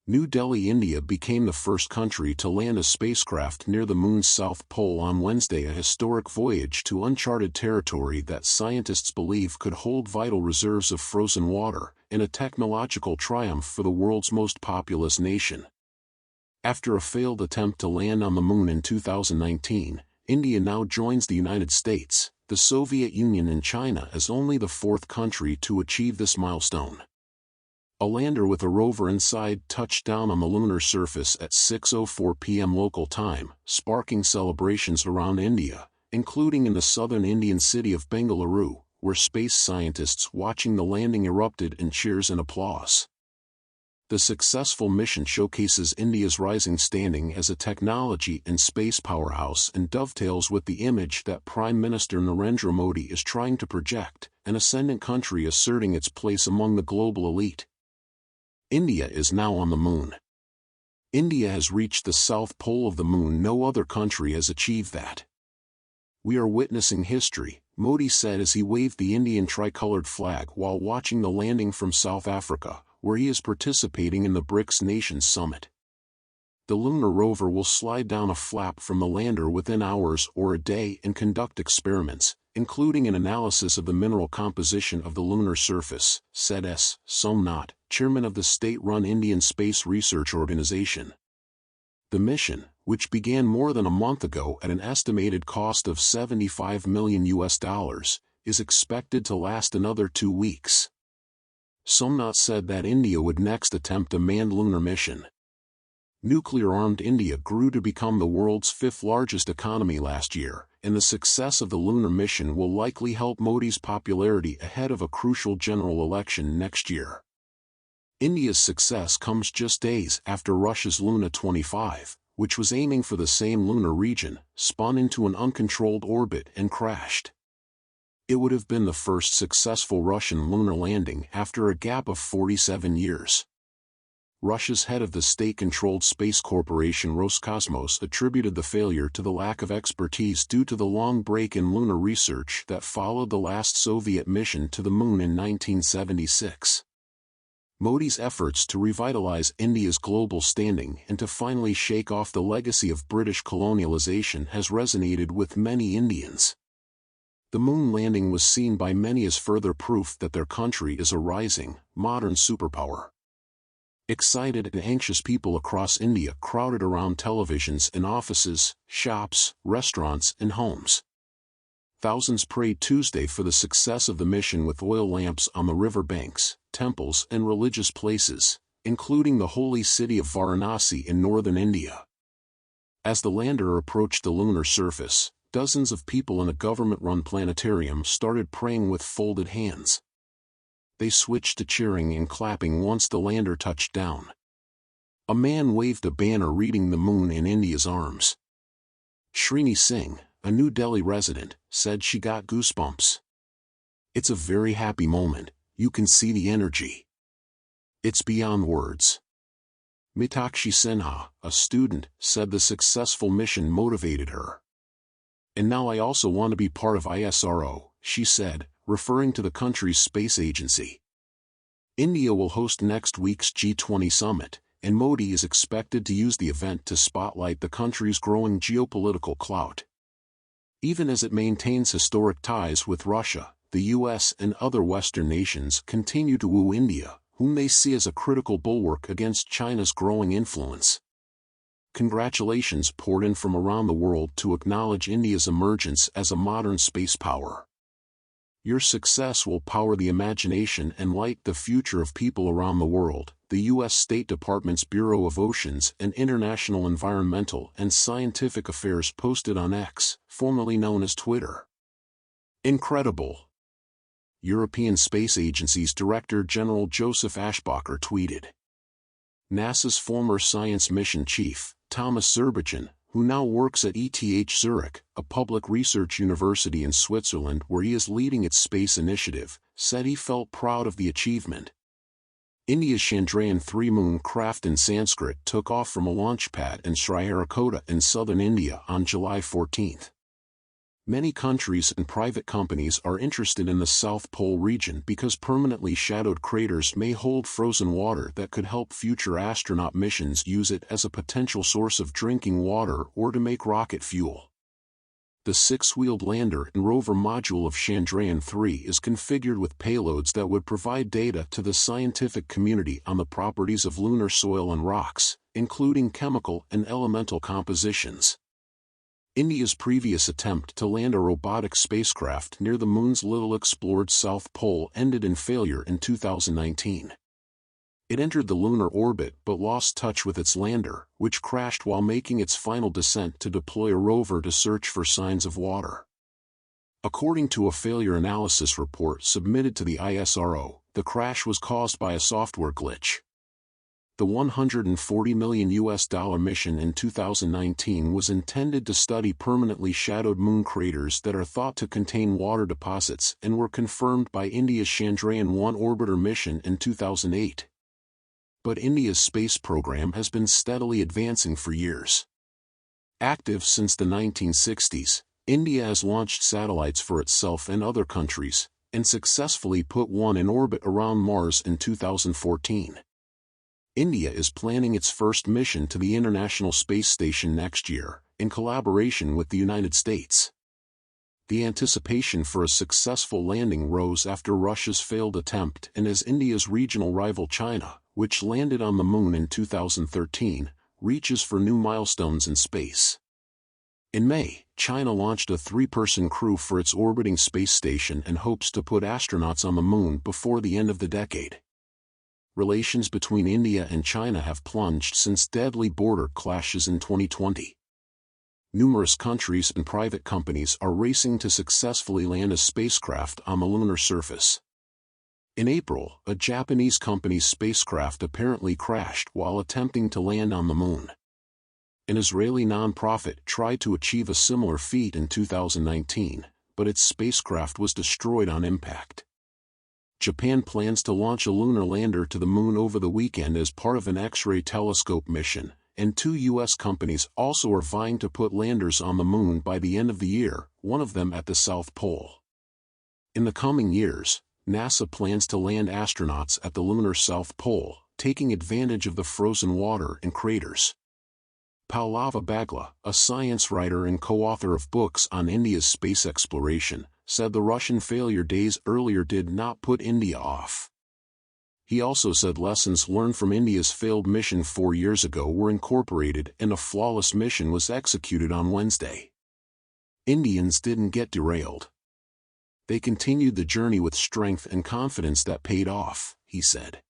New Delhi, India became the first country to land a spacecraft near the Moon's south pole on Wednesday, a historic voyage to uncharted territory that scientists believe could hold vital reserves of frozen water, and a technological triumph for the world's most populous nation. After a failed attempt to land on the Moon in 2019, India now joins the United States, the Soviet Union and China as only the fourth country to achieve this milestone. A lander with a rover inside touched down on the lunar surface at 6:04 p.m. local time, sparking celebrations around India, including in the southern Indian city of Bengaluru, where space scientists watching the landing erupted in cheers and applause. The successful mission showcases India's rising standing as a technology and space powerhouse and dovetails with the image that Prime Minister Narendra Modi is trying to project, an ascendant country asserting its place among the global elite. India is now on the Moon. India has reached the south pole of the Moon. No other country has achieved that. "We are witnessing history," Modi said as he waved the Indian tricolored flag while watching the landing from South Africa, where he is participating in the BRICS Nations Summit. The lunar rover will slide down a flap from the lander within hours or a day and conduct experiments, including an analysis of the mineral composition of the lunar surface, said S. Somnath, chairman of the state-run Indian Space Research Organization. The mission, which began more than a month ago at an estimated cost of $75 million, is expected to last another 2 weeks. Somnath said that India would next attempt a manned lunar mission. Nuclear-armed India grew to become the world's fifth-largest economy last year, and the success of the lunar mission will likely help Modi's popularity ahead of a crucial general election next year. India's success comes just days after Russia's Luna 25, which was aiming for the same lunar region, spun into an uncontrolled orbit and crashed. It would have been the first successful Russian lunar landing after a gap of 47 years. Russia's head of the state-controlled space corporation Roscosmos attributed the failure to the lack of expertise due to the long break in lunar research that followed the last Soviet mission to the Moon in 1976. Modi's efforts to revitalize India's global standing and to finally shake off the legacy of British colonialization has resonated with many Indians. The Moon landing was seen by many as further proof that their country is a rising, modern superpower. Excited and anxious people across India crowded around televisions in offices, shops, restaurants, and homes. Thousands prayed Tuesday for the success of the mission with oil lamps on the river banks, temples, and religious places, including the holy city of Varanasi in northern India. As the lander approached the lunar surface, dozens of people in a government-run planetarium started praying with folded hands. They switched to cheering and clapping once the lander touched down. A man waved a banner reading "The Moon in India's Arms." Srini Singh, a New Delhi resident, said she got goosebumps. "It's a very happy moment, you can see the energy. It's beyond words." Mitakshi Sinha, a student, said the successful mission motivated her. "And now I also want to be part of ISRO," she said, referring to the country's space agency. India will host next week's G20 summit, and Modi is expected to use the event to spotlight the country's growing geopolitical clout. Even as it maintains historic ties with Russia, the US and other Western nations continue to woo India, whom they see as a critical bulwark against China's growing influence. Congratulations poured in from around the world to acknowledge India's emergence as a modern space power. "Your success will power the imagination and light the future of people around the world," the U.S. State Department's Bureau of Oceans and International Environmental and Scientific Affairs posted on X, formerly known as Twitter. "Incredible." European Space Agency's Director General Joseph Ashbacher tweeted. NASA's former science mission chief, Thomas Zurbuchen, who now works at ETH Zurich, a public research university in Switzerland where he is leading its space initiative, said he felt proud of the achievement. India's Chandrayaan-3 moon craft in Sanskrit took off from a launch pad in Sriharikota in southern India on July 14. Many countries and private companies are interested in the South Pole region because permanently shadowed craters may hold frozen water that could help future astronaut missions use it as a potential source of drinking water or to make rocket fuel. The six-wheeled lander and rover module of Chandrayaan-3 is configured with payloads that would provide data to the scientific community on the properties of lunar soil and rocks, including chemical and elemental compositions. India's previous attempt to land a robotic spacecraft near the Moon's little-explored South Pole ended in failure in 2019. It entered the lunar orbit but lost touch with its lander, which crashed while making its final descent to deploy a rover to search for signs of water. According to a failure analysis report submitted to the ISRO, the crash was caused by a software glitch. The $140 million mission in 2019 was intended to study permanently shadowed moon craters that are thought to contain water deposits and were confirmed by India's Chandrayaan-1 orbiter mission in 2008. But India's space program has been steadily advancing for years. Active since the 1960s, India has launched satellites for itself and other countries, and successfully put one in orbit around Mars in 2014. India is planning its first mission to the International Space Station next year, in collaboration with the United States. The anticipation for a successful landing rose after Russia's failed attempt and as India's regional rival China, which landed on the Moon in 2013, reaches for new milestones in space. In May, China launched a 3-person crew for its orbiting space station and hopes to put astronauts on the Moon before the end of the decade. Relations between India and China have plunged since deadly border clashes in 2020. Numerous countries and private companies are racing to successfully land a spacecraft on the lunar surface. In April, a Japanese company's spacecraft apparently crashed while attempting to land on the Moon. An Israeli nonprofit tried to achieve a similar feat in 2019, but its spacecraft was destroyed on impact. Japan plans to launch a lunar lander to the Moon over the weekend as part of an X-ray telescope mission, and 2 U.S. companies also are vying to put landers on the Moon by the end of the year, one of them at the South Pole. In the coming years, NASA plans to land astronauts at the lunar South Pole, taking advantage of the frozen water and craters. Pallava Bagla, a science writer and co-author of books on India's space exploration, said the Russian failure days earlier did not put India off. He also said lessons learned from India's failed mission 4 years ago were incorporated and a flawless mission was executed on Wednesday. Indians didn't get derailed. They continued the journey with strength and confidence that paid off, he said.